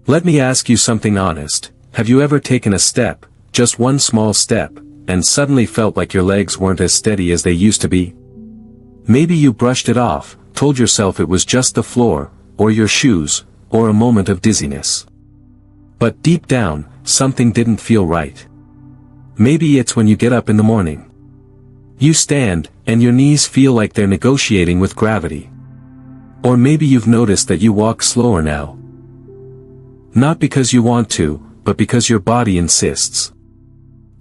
Let me ask you something honest. Have you ever taken a step, just one small step, and suddenly felt like your legs weren't as steady as they used to be? Maybe you brushed it off, told yourself it was just the floor, or your shoes, or a moment of dizziness. But deep down, something didn't feel right. Maybe it's when you get up in the morning. You stand, and your knees feel like they're negotiating with gravity. Or maybe you've noticed that you walk slower now. Not because you want to, but because your body insists.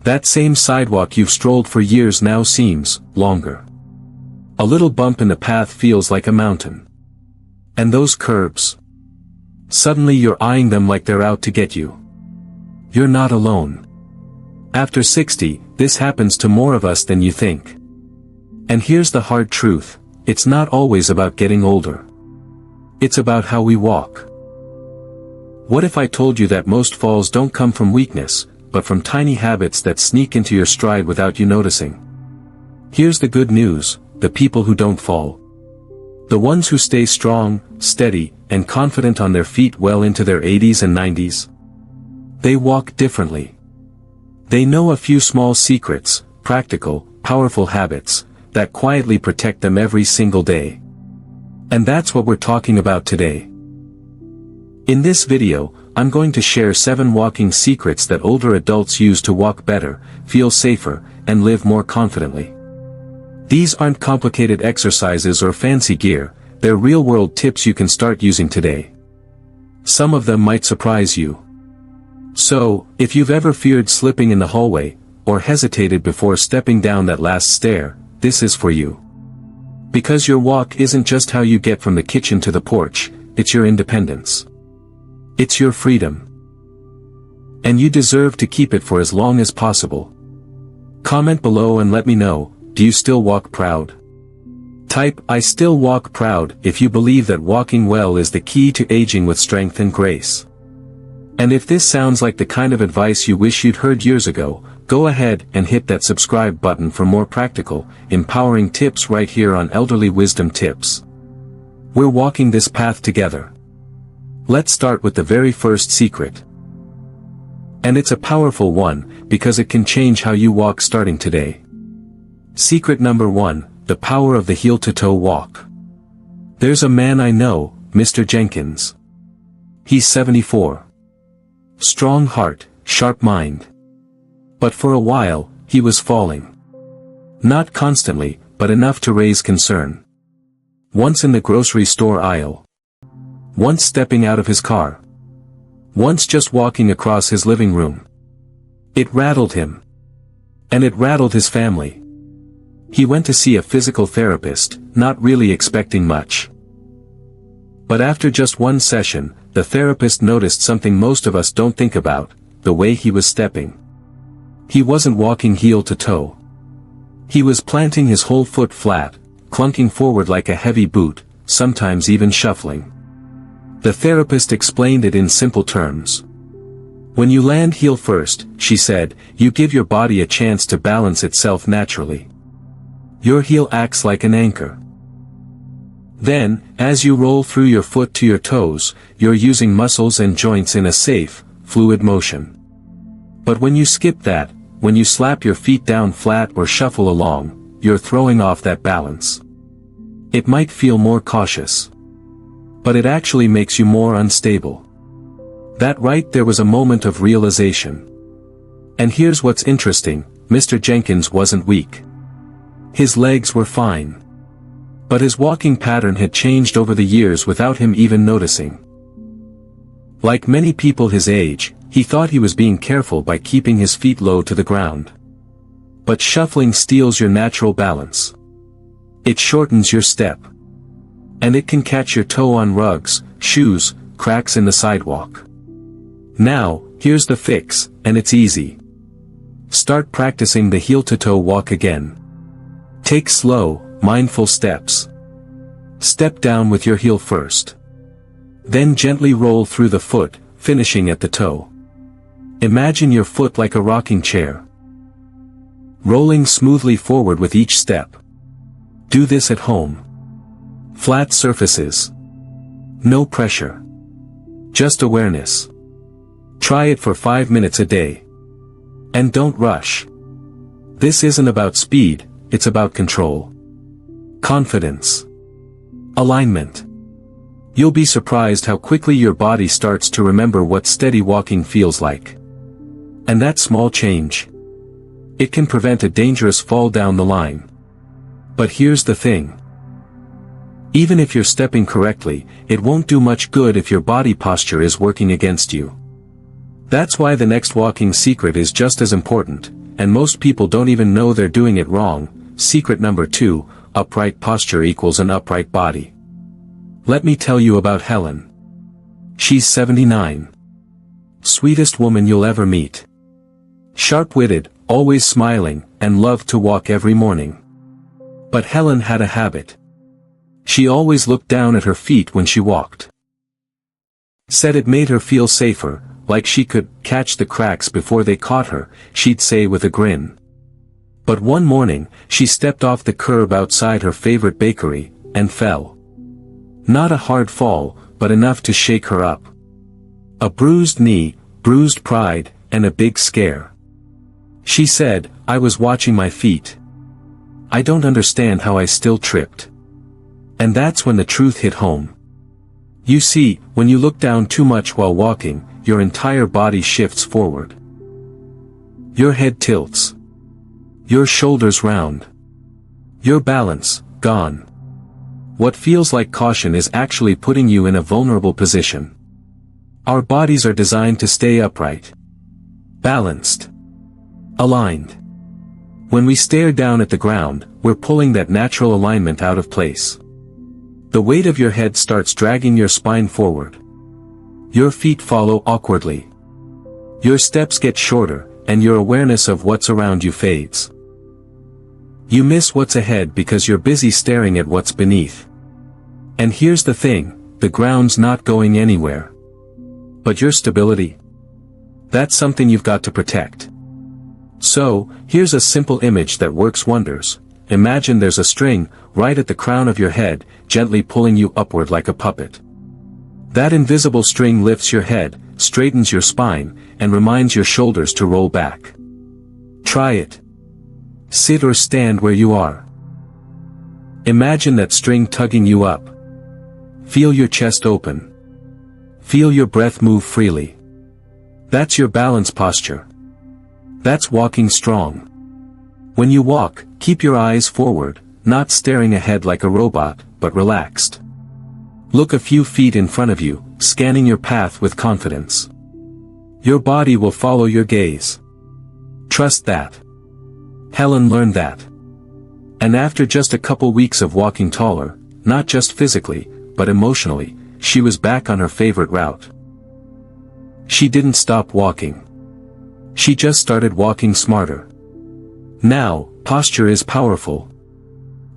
That same sidewalk you've strolled for years now seems longer. A little bump in the path feels like a mountain. And those curbs. Suddenly you're eyeing them like they're out to get you. You're not alone. After 60, this happens to more of us than you think. And here's the hard truth, it's not always about getting older. It's about how we walk. What if I told you that most falls don't come from weakness, but from tiny habits that sneak into your stride without you noticing? Here's the good news, the people who don't fall. The ones who stay strong, steady, and confident on their feet well into their 80s and 90s. They walk differently. They know a few small secrets, practical, powerful habits, that quietly protect them every single day. And that's what we're talking about today. In this video, I'm going to share 7 walking secrets that older adults use to walk better, feel safer, and live more confidently. These aren't complicated exercises or fancy gear, they're real-world tips you can start using today. Some of them might surprise you. So, if you've ever feared slipping in the hallway, or hesitated before stepping down that last stair, this is for you. Because your walk isn't just how you get from the kitchen to the porch, it's your independence. It's your freedom. And you deserve to keep it for as long as possible. Comment below and let me know, do you still walk proud? Type, I still walk proud, if you believe that walking well is the key to aging with strength and grace. And if this sounds like the kind of advice you wish you'd heard years ago, go ahead and hit that subscribe button for more practical, empowering tips right here on Elderly Wisdom Tips. We're walking this path together. Let's start with the very first secret. And it's a powerful one, because it can change how you walk starting today. Secret number 1, the power of the heel-to-toe walk. There's a man I know, Mr. Jenkins. He's 74. Strong heart, sharp mind. But for a while, he was falling. Not constantly, but enough to raise concern. Once in the grocery store aisle. Once stepping out of his car. Once just walking across his living room. It rattled him. And it rattled his family. He went to see a physical therapist, not really expecting much. But after just one session, the therapist noticed something most of us don't think about, the way he was stepping. He wasn't walking heel to toe. He was planting his whole foot flat, clunking forward like a heavy boot, sometimes even shuffling. The therapist explained it in simple terms. When you land heel first, she said, you give your body a chance to balance itself naturally. Your heel acts like an anchor. Then, as you roll through your foot to your toes, you're using muscles and joints in a safe, fluid motion. But when you skip that, when you slap your feet down flat or shuffle along, you're throwing off that balance. It might feel more cautious. But it actually makes you more unstable. That right there was a moment of realization. And here's what's interesting, Mr. Jenkins wasn't weak. His legs were fine. But his walking pattern had changed over the years without him even noticing. Like many people his age, he thought he was being careful by keeping his feet low to the ground. But shuffling steals your natural balance. It shortens your step. And it can catch your toe on rugs, shoes, cracks in the sidewalk. Now, here's the fix, and it's easy. Start practicing the heel-to-toe walk again. Take slow, mindful steps. Step down with your heel first. Then gently roll through the foot, finishing at the toe. Imagine your foot like a rocking chair. Rolling smoothly forward with each step. Do this at home. Flat surfaces. No pressure. Just awareness. Try it for 5 minutes a day. And don't rush. This isn't about speed, it's about control. Confidence. Alignment. You'll be surprised how quickly your body starts to remember what steady walking feels like. And that small change, it can prevent a dangerous fall down the line. But here's the thing. Even if you're stepping correctly, it won't do much good if your body posture is working against you. That's why the next walking secret is just as important, and most people don't even know they're doing it wrong. Secret number 2, upright posture equals an upright body. Let me tell you about Helen. She's 79. Sweetest woman you'll ever meet. Sharp-witted, always smiling, and loved to walk every morning. But Helen had a habit. She always looked down at her feet when she walked. Said it made her feel safer, like she could catch the cracks before they caught her, she'd say with a grin. But one morning, she stepped off the curb outside her favorite bakery, and fell. Not a hard fall, but enough to shake her up. A bruised knee, bruised pride, and a big scare. She said, "I was watching my feet. I don't understand how I still tripped." And that's when the truth hit home. You see, when you look down too much while walking, your entire body shifts forward. Your head tilts. Your shoulders round. Your balance, gone. What feels like caution is actually putting you in a vulnerable position. Our bodies are designed to stay upright, balanced, aligned. When we stare down at the ground, we're pulling that natural alignment out of place. The weight of your head starts dragging your spine forward. Your feet follow awkwardly. Your steps get shorter, and your awareness of what's around you fades. You miss what's ahead because you're busy staring at what's beneath. And here's the thing, the ground's not going anywhere. But your stability? That's something you've got to protect. So, here's a simple image that works wonders. Imagine there's a string, right at the crown of your head, gently pulling you upward like a puppet. That invisible string lifts your head, straightens your spine, and reminds your shoulders to roll back. Try it. Sit or stand where you are. Imagine that string tugging you up. Feel your chest open. Feel your breath move freely. That's your balance posture. That's walking strong. When you walk, keep your eyes forward, not staring ahead like a robot, but relaxed. Look a few feet in front of you, scanning your path with confidence. Your body will follow your gaze. Trust that. Helen learned that. And after just a couple weeks of walking taller, not just physically, but emotionally, she was back on her favorite route. She didn't stop walking. She just started walking smarter. Now, posture is powerful.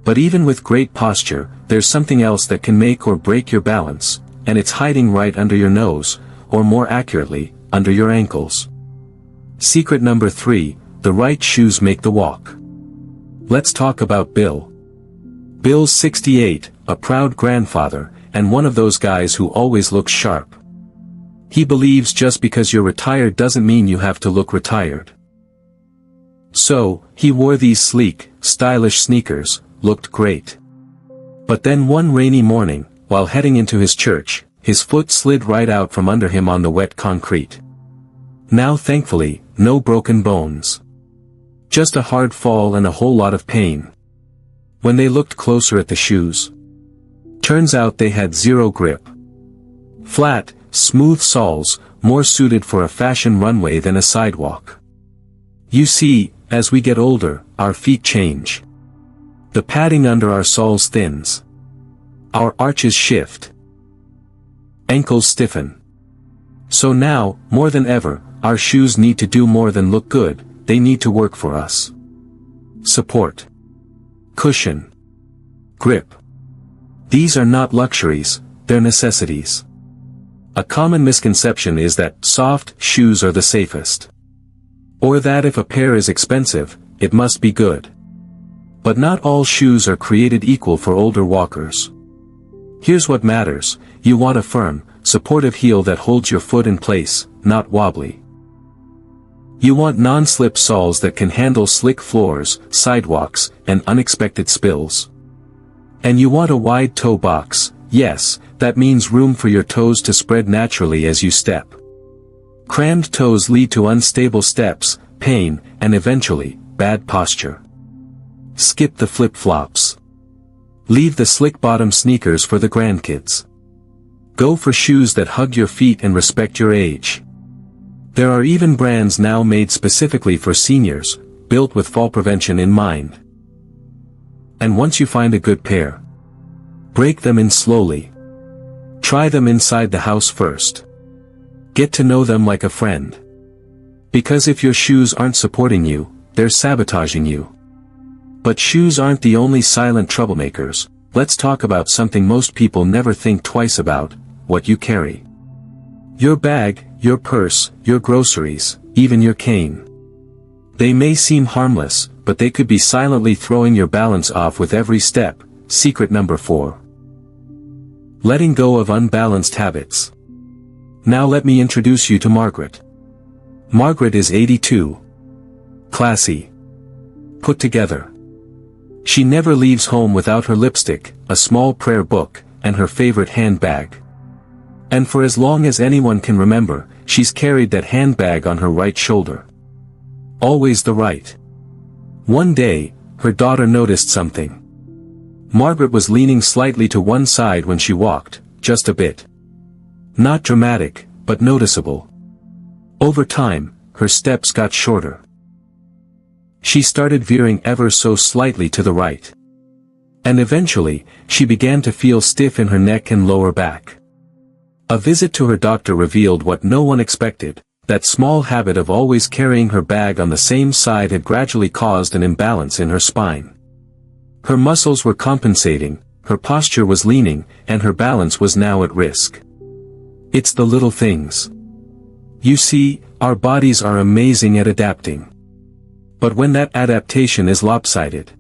But even with great posture, there's something else that can make or break your balance, and it's hiding right under your nose, or more accurately, under your ankles. Secret number 3, the right shoes make the walk. Let's talk about Bill. Bill's 68, a proud grandfather, and one of those guys who always looks sharp. He believes just because you're retired doesn't mean you have to look retired. So, he wore these sleek, stylish sneakers, looked great. But then one rainy morning, while heading into his church, his foot slid right out from under him on the wet concrete. Now thankfully, no broken bones. Just a hard fall and a whole lot of pain. When they looked closer at the shoes, turns out they had zero grip. Flat, smooth soles, more suited for a fashion runway than a sidewalk. You see, as we get older, our feet change. The padding under our soles thins. Our arches shift. Ankles stiffen. So now, more than ever, our shoes need to do more than look good, they need to work for us. Support. Cushion. Grip. These are not luxuries, they're necessities. A common misconception is that soft shoes are the safest. Or that if a pair is expensive, it must be good. But not all shoes are created equal for older walkers. Here's what matters: you want a firm, supportive heel that holds your foot in place, not wobbly. You want non-slip soles that can handle slick floors, sidewalks, and unexpected spills. And you want a wide toe box. Yes, that means room for your toes to spread naturally as you step. Crammed toes lead to unstable steps, pain, and eventually, bad posture. Skip the flip-flops. Leave the slick-bottom sneakers for the grandkids. Go for shoes that hug your feet and respect your age. There are even brands now made specifically for seniors, built with fall prevention in mind. And once you find a good pair, break them in slowly. Try them inside the house first. Get to know them like a friend. Because if your shoes aren't supporting you, they're sabotaging you. But shoes aren't the only silent troublemakers. Let's talk about something most people never think twice about: what you carry. Your bag, your purse, your groceries, even your cane. They may seem harmless, but they could be silently throwing your balance off with every step. Secret number 4. Letting go of unbalanced habits. Now let me introduce you to Margaret. Margaret is 82. Classy. Put together. She never leaves home without her lipstick, a small prayer book, and her favorite handbag. And for as long as anyone can remember, she's carried that handbag on her right shoulder. Always the right. One day, her daughter noticed something. Margaret was leaning slightly to one side when she walked, just a bit. Not dramatic, but noticeable. Over time, her steps got shorter. She started veering ever so slightly to the right. And eventually, she began to feel stiff in her neck and lower back. A visit to her doctor revealed what no one expected: that small habit of always carrying her bag on the same side had gradually caused an imbalance in her spine. Her muscles were compensating, her posture was leaning, and her balance was now at risk. It's the little things. You see, our bodies are amazing at adapting. But when that adaptation is lopsided,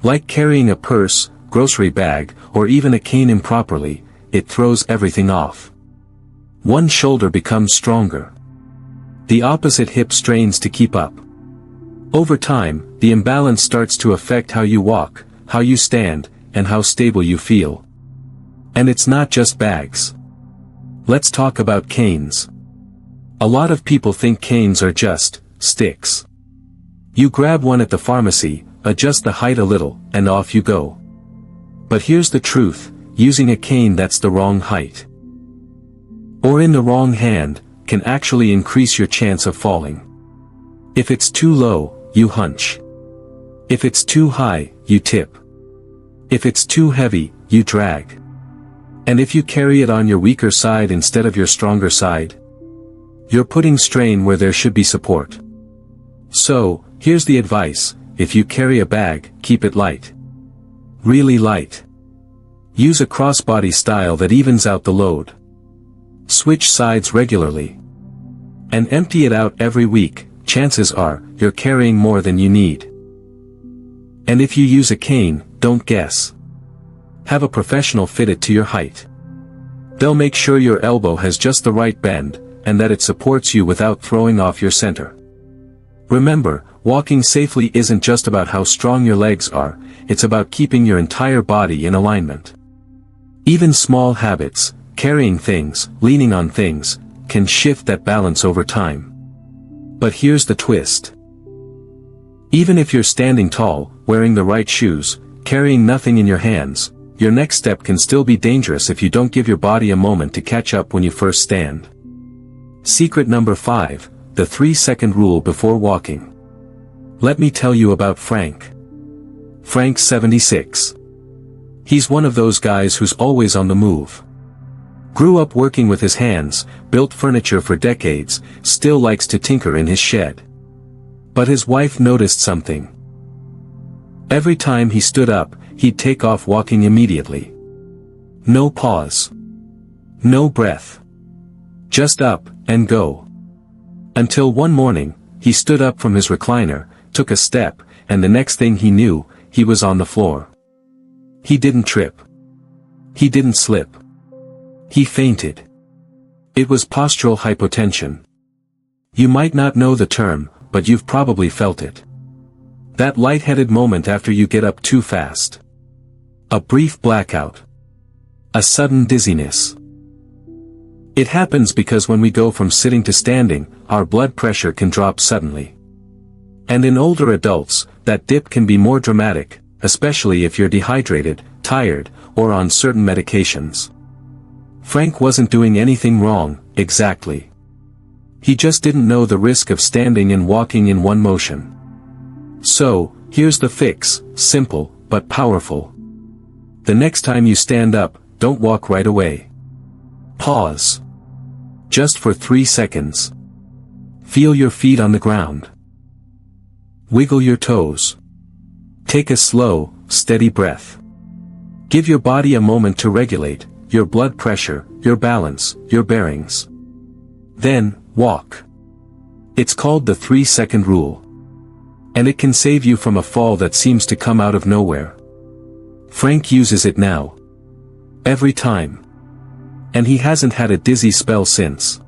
like carrying a purse, grocery bag, or even a cane improperly, it throws everything off. One shoulder becomes stronger. The opposite hip strains to keep up. Over time, the imbalance starts to affect how you walk, how you stand, and how stable you feel. And it's not just bags. Let's talk about canes. A lot of people think canes are just sticks. You grab one at the pharmacy, adjust the height a little, and off you go. But here's the truth: using a cane that's the wrong height, or in the wrong hand, can actually increase your chance of falling. If it's too low, you hunch. If it's too high, you tip. If it's too heavy, you drag. And if you carry it on your weaker side instead of your stronger side, you're putting strain where there should be support. So, here's the advice: if you carry a bag, keep it light. Really light. Use a crossbody style that evens out the load. Switch sides regularly. And empty it out every week. Chances are, you're carrying more than you need. And if you use a cane, don't guess. Have a professional fit it to your height. They'll make sure your elbow has just the right bend, and that it supports you without throwing off your center. Remember, walking safely isn't just about how strong your legs are, it's about keeping your entire body in alignment. Even small habits, carrying things, leaning on things, can shift that balance over time. But here's the twist. Even if you're standing tall, wearing the right shoes, carrying nothing in your hands, your next step can still be dangerous if you don't give your body a moment to catch up when you first stand. Secret number 5, the 3-second rule before walking. Let me tell you about Frank. Frank's 76. He's one of those guys who's always on the move. Grew up working with his hands, built furniture for decades, still likes to tinker in his shed. But his wife noticed something. Every time he stood up, he'd take off walking immediately. No pause. No breath. Just up, and go. Until one morning, he stood up from his recliner, took a step, and the next thing he knew, he was on the floor. He didn't trip. He didn't slip. He fainted. It was postural hypotension. You might not know the term, but you've probably felt it. That lightheaded moment after you get up too fast. A brief blackout. A sudden dizziness. It happens because when we go from sitting to standing, our blood pressure can drop suddenly. And in older adults, that dip can be more dramatic, especially if you're dehydrated, tired, or on certain medications. Frank wasn't doing anything wrong, exactly. He just didn't know the risk of standing and walking in one motion. So, here's the fix, simple, but powerful. The next time you stand up, don't walk right away. Pause. Just for 3 seconds. Feel your feet on the ground. Wiggle your toes. Take a slow, steady breath. Give your body a moment to regulate your blood pressure, your balance, your bearings. Then, walk. It's called the 3-second rule. And it can save you from a fall that seems to come out of nowhere. Frank uses it now. Every time. And he hasn't had a dizzy spell since.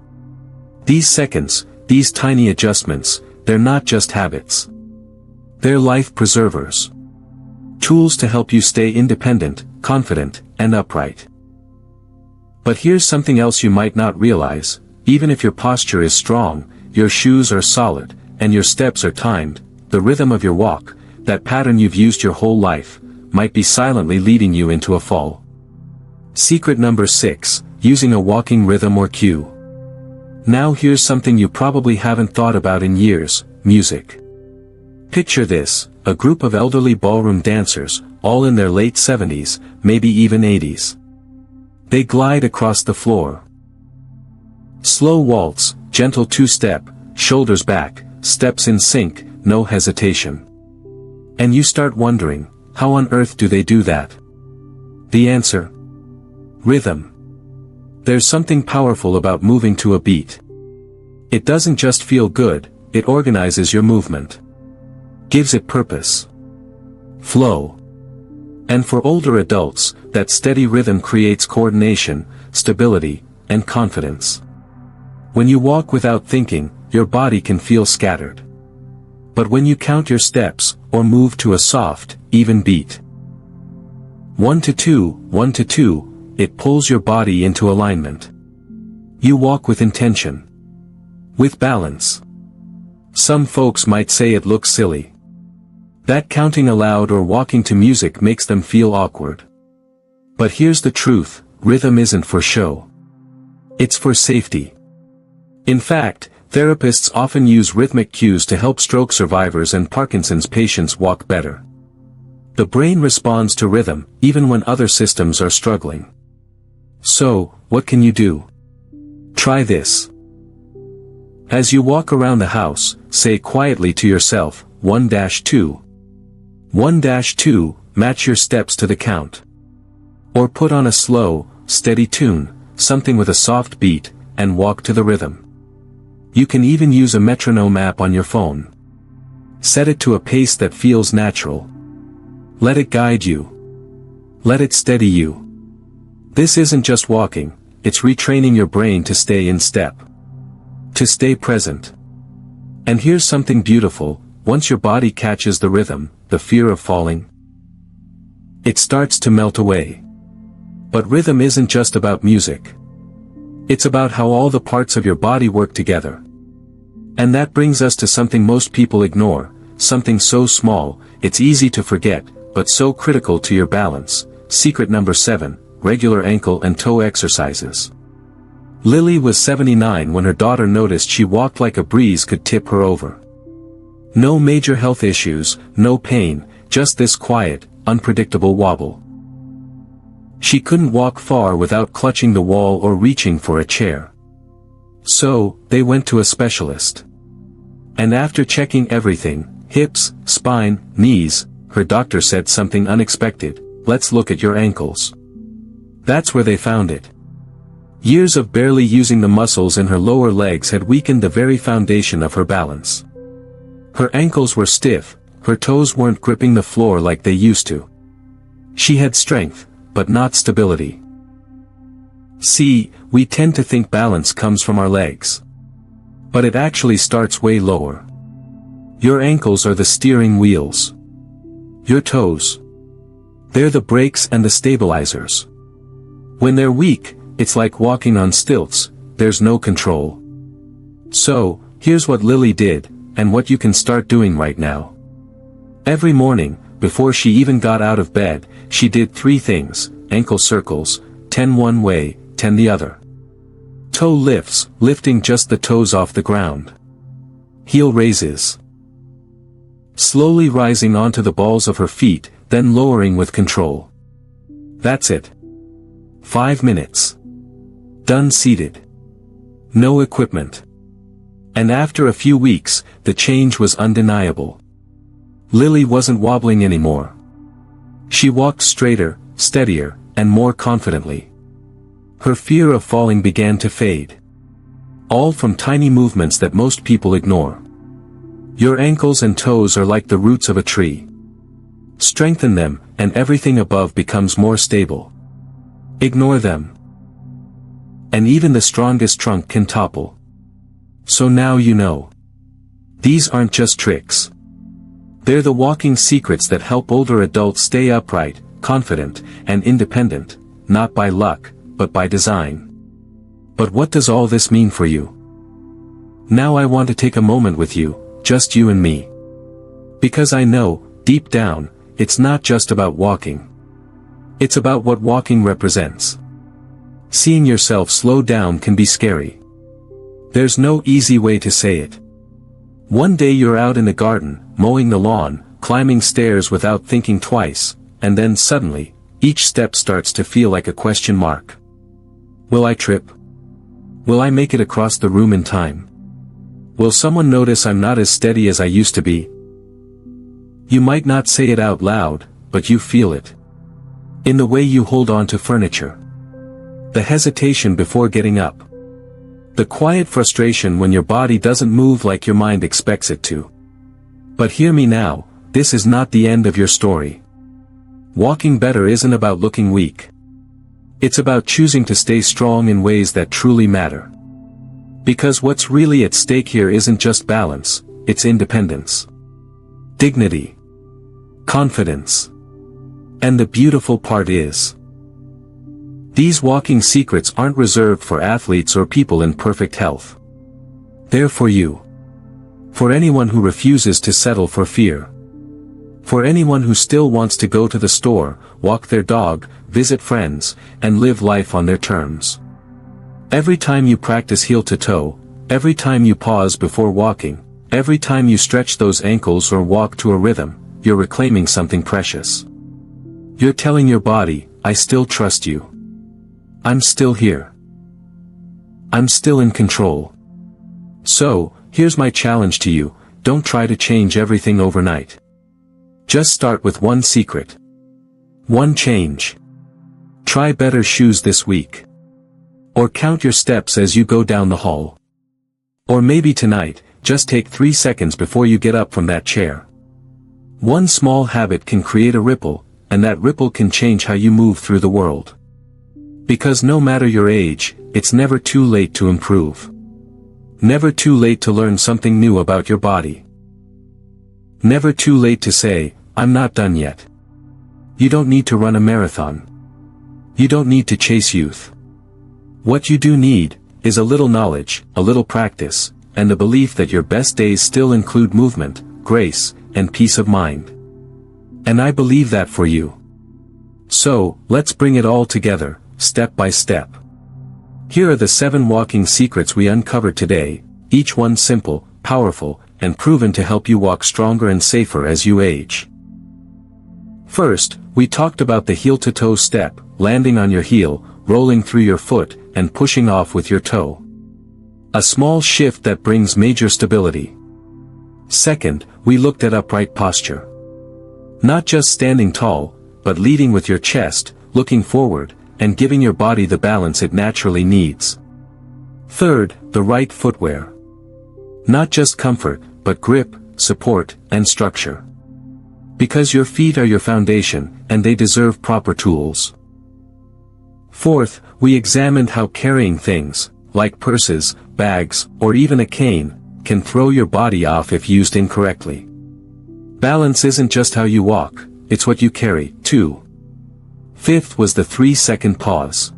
These seconds, these tiny adjustments, they're not just habits. They're life preservers. Tools to help you stay independent, confident, and upright. But here's something else you might not realize: even if your posture is strong, your shoes are solid, and your steps are timed, the rhythm of your walk, that pattern you've used your whole life, might be silently leading you into a fall. Secret number 6, using a walking rhythm or cue. Now here's something you probably haven't thought about in years: music. Picture this, a group of elderly ballroom dancers, all in their late 70s, maybe even 80s. They glide across the floor. Slow waltz, gentle two-step, shoulders back, steps in sync, no hesitation. And you start wondering, how on earth do they do that? The answer? Rhythm. There's something powerful about moving to a beat. It doesn't just feel good, it organizes your movement. Gives it purpose. Flow. And for older adults, that steady rhythm creates coordination, stability, and confidence. When you walk without thinking, your body can feel scattered. But when you count your steps, or move to a soft, even beat, 1 to 2, 1 to 2, it pulls your body into alignment. You walk with intention. With balance. Some folks might say it looks silly. That counting aloud or walking to music makes them feel awkward. But here's the truth: rhythm isn't for show. It's for safety. In fact, therapists often use rhythmic cues to help stroke survivors and Parkinson's patients walk better. The brain responds to rhythm, even when other systems are struggling. So, what can you do? Try this. As you walk around the house, say quietly to yourself, 1-2. 1-2, match your steps to the count. Or put on a slow, steady tune, something with a soft beat, and walk to the rhythm. You can even use a metronome app on your phone. Set it to a pace that feels natural. Let it guide you. Let it steady you. This isn't just walking, it's retraining your brain to stay in step. To stay present. And here's something beautiful: once your body catches the rhythm, the fear of falling, it starts to melt away. But rhythm isn't just about music. It's about how all the parts of your body work together. And that brings us to something most people ignore, something so small, it's easy to forget, but so critical to your balance. Secret number 7, regular ankle and toe exercises. Lily was 79 when her daughter noticed she walked like a breeze could tip her over. No major health issues, no pain, just this quiet, unpredictable wobble. She couldn't walk far without clutching the wall or reaching for a chair. So, they went to a specialist. And after checking everything, hips, spine, knees, her doctor said something unexpected: let's look at your ankles. That's where they found it. Years of barely using the muscles in her lower legs had weakened the very foundation of her balance. Her ankles were stiff, her toes weren't gripping the floor like they used to. She had strength, but not stability. See, we tend to think balance comes from our legs. But it actually starts way lower. Your ankles are the steering wheels. Your toes. They're the brakes and the stabilizers. When they're weak, it's like walking on stilts, there's no control. So, here's what Lily did, and what you can start doing right now. Every morning, before she even got out of bed, she did 3 things: ankle circles, 10 one way, 10 the other. Toe lifts, lifting just the toes off the ground. Heel raises. Slowly rising onto the balls of her feet, then lowering with control. That's it. 5 minutes. Done seated. No equipment. And after a few weeks, the change was undeniable. Lily wasn't wobbling anymore. She walked straighter, steadier, and more confidently. Her fear of falling began to fade. All from tiny movements that most people ignore. Your ankles and toes are like the roots of a tree. Strengthen them, and everything above becomes more stable. Ignore them, and even the strongest trunk can topple. So now you know. These aren't just tricks. They're the walking secrets that help older adults stay upright, confident, and independent, not by luck, but by design. But what does all this mean for you? Now I want to take a moment with you, just you and me. Because I know, deep down, it's not just about walking. It's about what walking represents. Seeing yourself slow down can be scary. There's no easy way to say it. One day you're out in the garden, mowing the lawn, climbing stairs without thinking twice, and then suddenly, each step starts to feel like a question mark. Will I trip? Will I make it across the room in time? Will someone notice I'm not as steady as I used to be? You might not say it out loud, but you feel it. In the way you hold on to furniture. The hesitation before getting up. The quiet frustration when your body doesn't move like your mind expects it to. But hear me now, this is not the end of your story. Walking better isn't about looking weak. It's about choosing to stay strong in ways that truly matter. Because what's really at stake here isn't just balance, it's independence. Dignity. Confidence. And the beautiful part is, these walking secrets aren't reserved for athletes or people in perfect health. They're for you. For anyone who refuses to settle for fear. For anyone who still wants to go to the store, walk their dog, visit friends, and live life on their terms. Every time you practice heel to toe, every time you pause before walking, every time you stretch those ankles or walk to a rhythm, you're reclaiming something precious. You're telling your body, I still trust you. I'm still here. I'm still in control. So, here's my challenge to you, don't try to change everything overnight. Just start with one secret. One change. Try better shoes this week. Or count your steps as you go down the hall. Or maybe tonight, just take 3 seconds before you get up from that chair. One small habit can create a ripple, and that ripple can change how you move through the world. Because no matter your age, it's never too late to improve. Never too late to learn something new about your body. Never too late to say, I'm not done yet. You don't need to run a marathon. You don't need to chase youth. What you do need, is a little knowledge, a little practice, and the belief that your best days still include movement, grace, and peace of mind. And I believe that for you. So, let's bring it all together, step by step. Here are the 7 walking secrets we uncovered today, each one simple, powerful, and proven to help you walk stronger and safer as you age. First, we talked about the heel-to-toe step, landing on your heel, rolling through your foot, and pushing off with your toe. A small shift that brings major stability. Second, we looked at upright posture. Not just standing tall, but leading with your chest, looking forward, and giving your body the balance it naturally needs. Third, the right footwear. Not just comfort, but grip, support, and structure. Because your feet are your foundation, and they deserve proper tools. Fourth, we examined how carrying things, like purses, bags, or even a cane, can throw your body off if used incorrectly. Balance isn't just how you walk, it's what you carry, too. Fifth was the 3-second pause.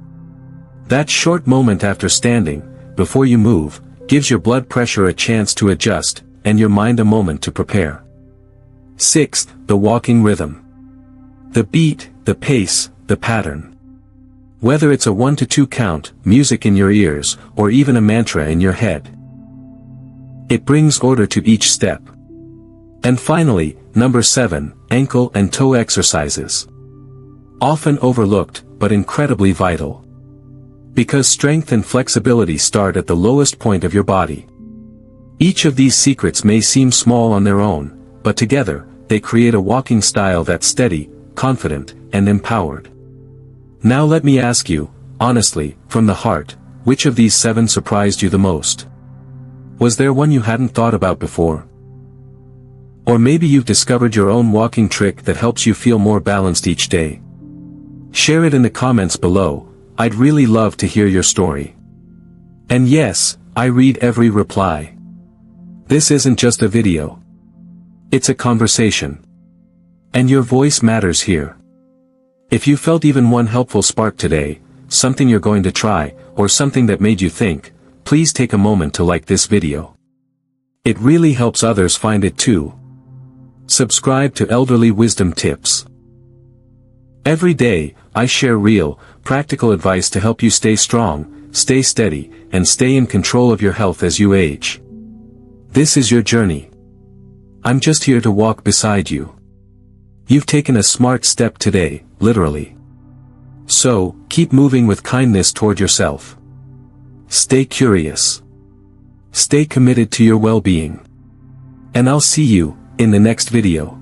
That short moment after standing, before you move, gives your blood pressure a chance to adjust, and your mind a moment to prepare. Sixth, the walking rhythm. The beat, the pace, the pattern. Whether it's a 1 to 2 count, music in your ears, or even a mantra in your head. It brings order to each step. And finally, number 7, ankle and toe exercises. Often overlooked, but incredibly vital. Because strength and flexibility start at the lowest point of your body. Each of these secrets may seem small on their own, but together, they create a walking style that's steady, confident, and empowered. Now let me ask you, honestly, from the heart, which of these 7 surprised you the most? Was there one you hadn't thought about before? Or maybe you've discovered your own walking trick that helps you feel more balanced each day. Share it in the comments below, I'd really love to hear your story. And yes, I read every reply. This isn't just a video. It's a conversation. And your voice matters here. If you felt even one helpful spark today, something you're going to try, or something that made you think, please take a moment to like this video. It really helps others find it too. Subscribe to Elderly Wisdom Tips. Every day, I share real, practical advice to help you stay strong, stay steady, and stay in control of your health as you age. This is your journey. I'm just here to walk beside you. You've taken a smart step today, literally. So, keep moving with kindness toward yourself. Stay curious. Stay committed to your well-being. And I'll see you in the next video.